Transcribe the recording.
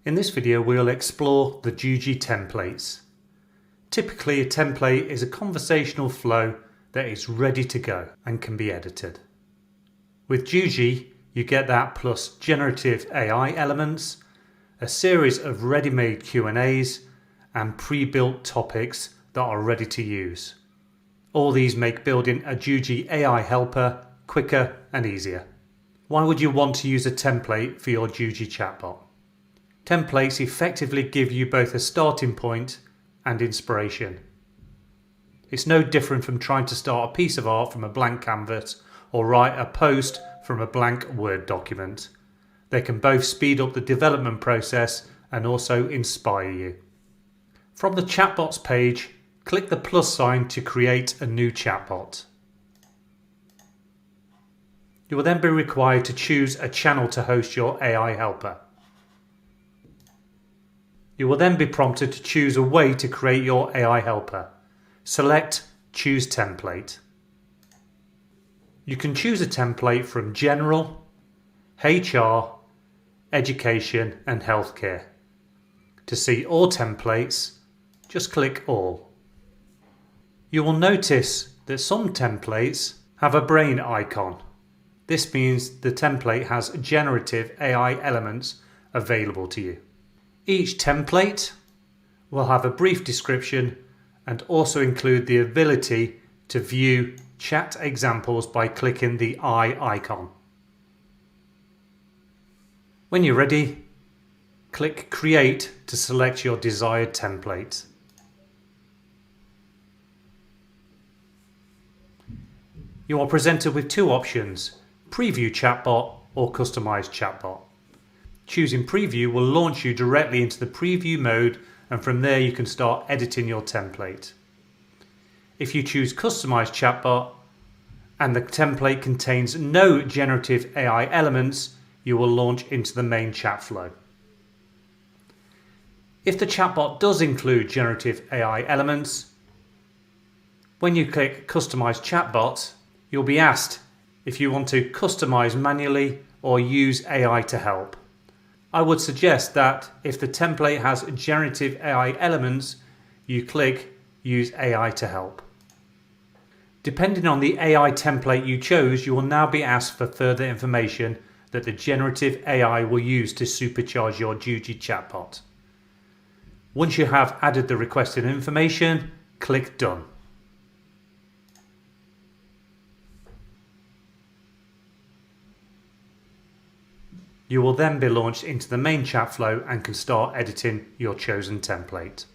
In this video we'll explore the Juji templates. Typically a template is a conversational flow that is ready to go and can be edited. With Juji you get that plus generative AI elements, a series of ready-made Q&As and pre-built topics that are ready to use. All these make building a Juji AI Helper quicker and easier. Why would you want to use a template for your Juji chatbot? Templates effectively give you both a starting point and inspiration. It's no different from trying to start a piece of art from a blank canvas or write a post from a blank Word document. They can both speed up the development process and also inspire you. From the Chatbots page, click the plus sign to create a new chatbot. You will then be required to choose a channel to host your AI helper. You will then be prompted to choose a way to create your AI helper. Select Choose Template. You can choose a template from General, HR, Education and Healthcare. To see all templates, just click All. You will notice that some templates have a brain icon. This means the template has generative AI elements available to you. Each template will have a brief description and also include the ability to view chat examples by clicking the eye icon. When you're ready, click Create to select your desired template. You are presented with two options: Preview Chatbot or Customize Chatbot. Choosing Preview will launch you directly into the preview mode, and from there you can start editing your template. If you choose Customize Chatbot and the template contains no generative AI elements, you will launch into the main chat flow. If the chatbot does include generative AI elements, when you click Customize Chatbot, you'll be asked if you want to customize manually or use AI to help. I would suggest that if the template has generative AI elements, you click Use AI to help. Depending on the AI template you chose, you will now be asked for further information that the generative AI will use to supercharge your Juji chatbot. Once you have added the requested information, click Done. You will then be launched into the main chat flow and can start editing your chosen template.